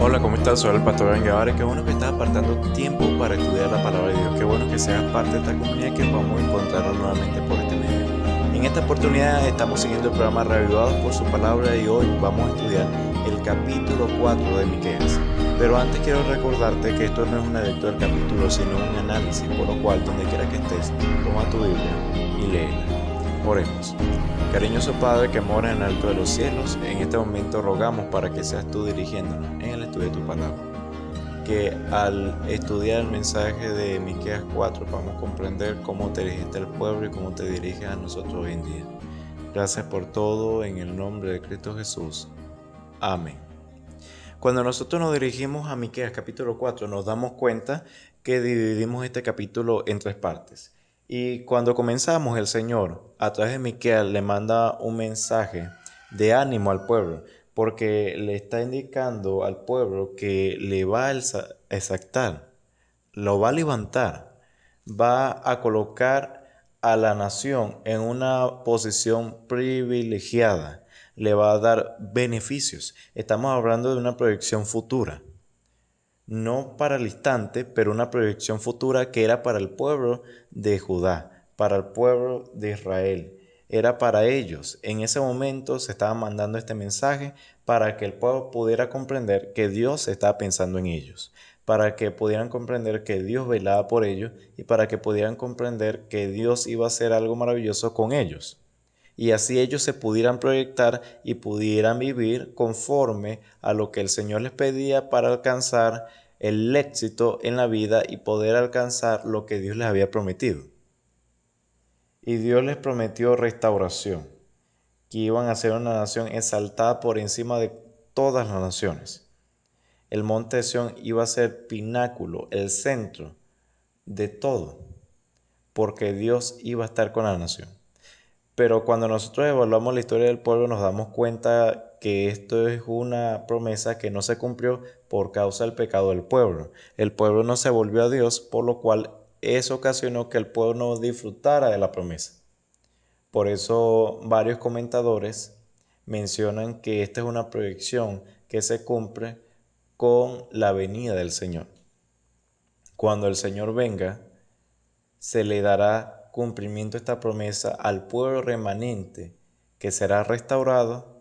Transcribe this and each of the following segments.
Hola, ¿cómo estás? Soy el pastor Angavare. Qué bueno que estás apartando tiempo para estudiar la palabra de Dios. Qué bueno que seas parte de esta comunidad que podamos encontrarnos nuevamente por este medio. En esta oportunidad estamos siguiendo el programa Reavivados por su palabra y hoy vamos a estudiar el capítulo 4 de Miqueas. Pero antes quiero recordarte que esto no es una lectura del capítulo, sino un análisis, por lo cual, donde quiera que estés, toma tu Biblia y léela. Oremos. Cariñoso Padre que mora en el alto de los cielos, en este momento rogamos para que seas tú dirigiéndonos en el estudio de tu palabra. Que al estudiar el mensaje de Miqueas 4 podamos comprender cómo te dirigiste al pueblo y cómo te diriges a nosotros hoy en día. Gracias por todo, en el nombre de Cristo Jesús. Amén. Cuando nosotros nos dirigimos a Miqueas capítulo 4, nos damos cuenta que dividimos este capítulo en tres partes. Y cuando comenzamos, el Señor, a través de Miqueas, le manda un mensaje de ánimo al pueblo, porque le está indicando al pueblo que le va a exaltar, lo va a levantar, va a colocar a la nación en una posición privilegiada, le va a dar beneficios. Estamos hablando de una proyección futura, no para el instante, pero una proyección futura que era para el pueblo de Judá, para el pueblo de Israel. Era para ellos. En ese momento se estaba mandando este mensaje para que el pueblo pudiera comprender que Dios estaba pensando en ellos, para que pudieran comprender que Dios velaba por ellos y para que pudieran comprender que Dios iba a hacer algo maravilloso con ellos. Y así ellos se pudieran proyectar y pudieran vivir conforme a lo que el Señor les pedía para alcanzar el éxito en la vida y poder alcanzar lo que Dios les había prometido. Y Dios les prometió restauración, que iban a ser una nación exaltada por encima de todas las naciones. El monte de Sión iba a ser pináculo, el centro de todo, porque Dios iba a estar con la nación. Pero cuando nosotros evaluamos la historia del pueblo nos damos cuenta que esto es una promesa que no se cumplió por causa del pecado del pueblo. El pueblo no se volvió a Dios, por lo cual eso ocasionó que el pueblo no disfrutara de la promesa. Por eso varios comentadores mencionan que esta es una proyección que se cumple con la venida del Señor. Cuando el Señor venga, se le dará cumplimiento a esta promesa al pueblo remanente que será restaurado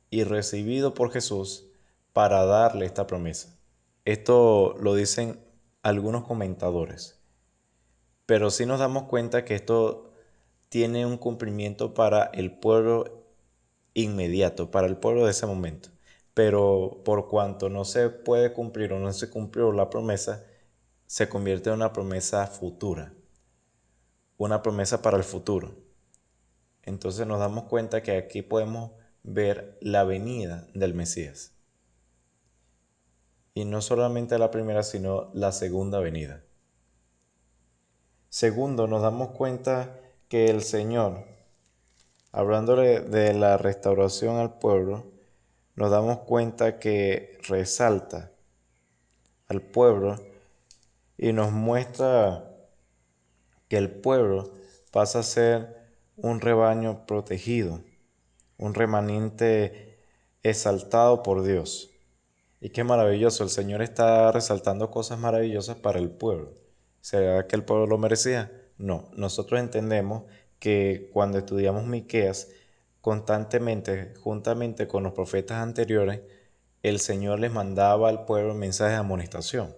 y recibido por Jesús para darle esta promesa. Esto lo dicen algunos comentadores, pero sí nos damos cuenta que esto tiene un cumplimiento para el pueblo inmediato, para el pueblo de ese momento. Pero por cuanto no se puede cumplir o no se cumplió la promesa, se convierte en una promesa futura, una promesa para el futuro. Entonces nos damos cuenta que aquí podemos ver la venida del Mesías. Y no solamente la primera, sino la segunda venida. Segundo, nos damos cuenta que el Señor, hablándole de la restauración al pueblo, nos damos cuenta que resalta al pueblo y nos muestra que el pueblo pasa a ser un rebaño protegido, un remanente exaltado por Dios. Y qué maravilloso, el Señor está resaltando cosas maravillosas para el pueblo. ¿Será que el pueblo lo merecía? No, nosotros entendemos que cuando estudiamos Miqueas, constantemente, juntamente con los profetas anteriores, el Señor les mandaba al pueblo mensajes de amonestación,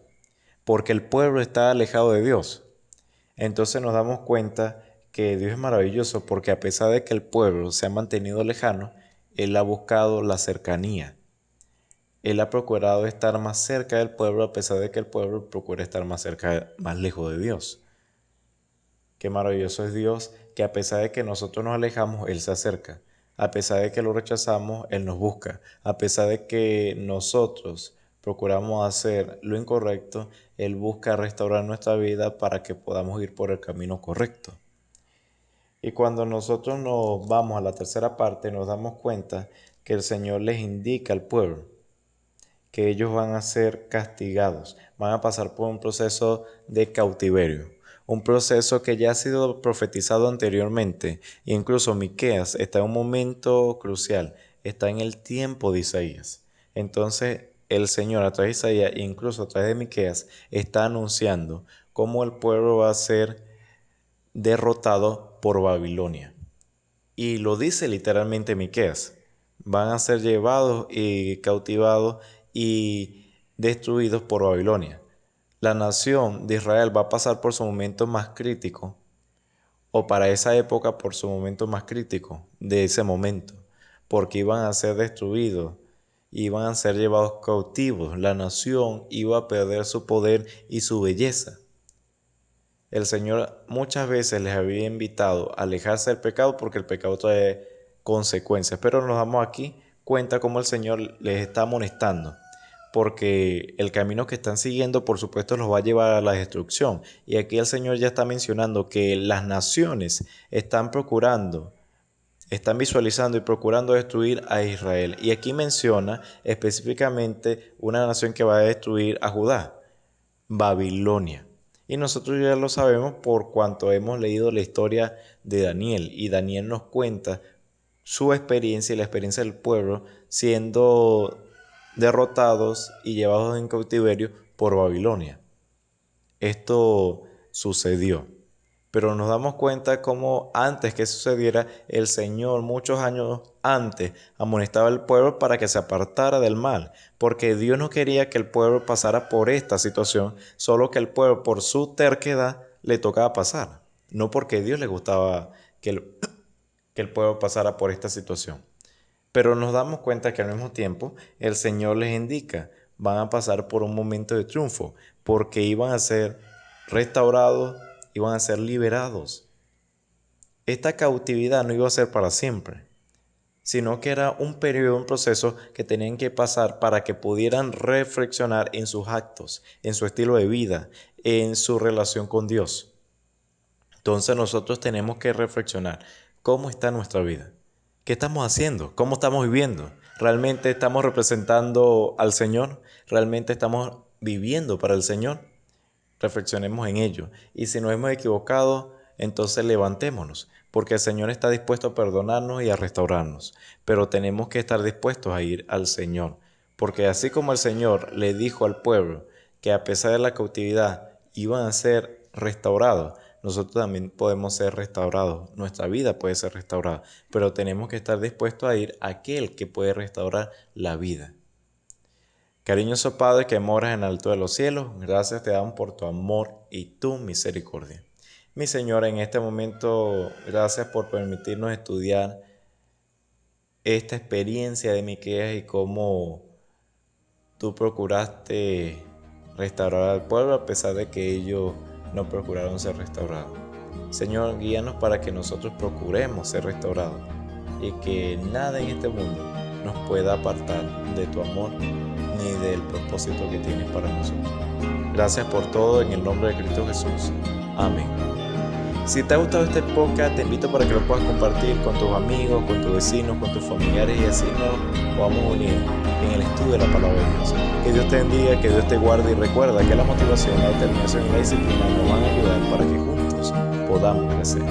porque el pueblo está alejado de Dios. Entonces nos damos cuenta que Dios es maravilloso porque a pesar de que el pueblo se ha mantenido lejano, Él ha buscado la cercanía. Él ha procurado estar más cerca del pueblo a pesar de que el pueblo procura estar más cerca, más lejos de Dios. Qué maravilloso es Dios que a pesar de que nosotros nos alejamos, Él se acerca. A pesar de que lo rechazamos, Él nos busca. A pesar de que nosotros procuramos hacer lo incorrecto, Él busca restaurar nuestra vida para que podamos ir por el camino correcto. Y cuando nosotros nos vamos a la tercera parte, nos damos cuenta que el Señor les indica al pueblo que ellos van a ser castigados, van a pasar por un proceso de cautiverio, un proceso que ya ha sido profetizado anteriormente. Incluso Miqueas está en un momento crucial, está en el tiempo de Isaías. Entonces el Señor a través de Isaías e incluso a través de Miqueas está anunciando cómo el pueblo va a ser derrotado por Babilonia. Y lo dice literalmente Miqueas. Van a ser llevados y cautivados y destruidos por Babilonia. La nación de Israel va a pasar por su momento más crítico, o para esa época por su momento más crítico de ese momento, porque iban a ser destruidos, iban a ser llevados cautivos. La nación iba a perder su poder y su belleza. El Señor muchas veces les había invitado a alejarse del pecado porque el pecado trae consecuencias, pero nos damos aquí cuenta cómo el Señor les está amonestando, porque el camino que están siguiendo por supuesto los va a llevar a la destrucción. Y aquí el Señor ya está mencionando que las naciones están visualizando y procurando destruir a Israel. Y aquí menciona específicamente una nación que va a destruir a Judá, Babilonia. Y nosotros ya lo sabemos por cuanto hemos leído la historia de Daniel. Y Daniel nos cuenta su experiencia y la experiencia del pueblo siendo derrotados y llevados en cautiverio por Babilonia. Esto sucedió. Pero nos damos cuenta cómo antes que sucediera, el Señor muchos años antes amonestaba al pueblo para que se apartara del mal, porque Dios no quería que el pueblo pasara por esta situación, solo que el pueblo por su terquedad le tocaba pasar, no porque a Dios le gustaba que el pueblo pasara por esta situación. Pero nos damos cuenta que al mismo tiempo el Señor les indica, van a pasar por un momento de triunfo, porque iban a ser restaurados, iban a ser liberados. Esta cautividad no iba a ser para siempre, sino que era un periodo, un proceso que tenían que pasar para que pudieran reflexionar en sus actos, en su estilo de vida, en su relación con Dios. Entonces nosotros tenemos que reflexionar cómo está nuestra vida, qué estamos haciendo, cómo estamos viviendo. ¿Realmente estamos representando al Señor? ¿Realmente estamos viviendo para el Señor? Reflexionemos en ello. Y si nos hemos equivocado, entonces levantémonos, porque el Señor está dispuesto a perdonarnos y a restaurarnos. Pero tenemos que estar dispuestos a ir al Señor, porque así como el Señor le dijo al pueblo que a pesar de la cautividad iban a ser restaurados, nosotros también podemos ser restaurados. Nuestra vida puede ser restaurada, pero tenemos que estar dispuestos a ir a aquel que puede restaurar la vida. Cariñoso Padre que moras en alto de los cielos, gracias te damos por tu amor y tu misericordia. Mi Señor, en este momento, gracias por permitirnos estudiar esta experiencia de Miqueas y cómo tú procuraste restaurar al pueblo a pesar de que ellos no procuraron ser restaurados. Señor, guíanos para que nosotros procuremos ser restaurados y que nada en este mundo nos pueda apartar de tu amor ni del propósito que tienes para nosotros. Gracias por todo en el nombre de Cristo Jesús. Amén. Si te ha gustado este podcast, te invito para que lo puedas compartir con tus amigos, con tus vecinos, con tus familiares y así nos podamos unir en el estudio de la palabra de Dios. Que Dios te bendiga, que Dios te guarde y recuerda que la motivación, la determinación y la disciplina nos van a ayudar para que juntos podamos crecer.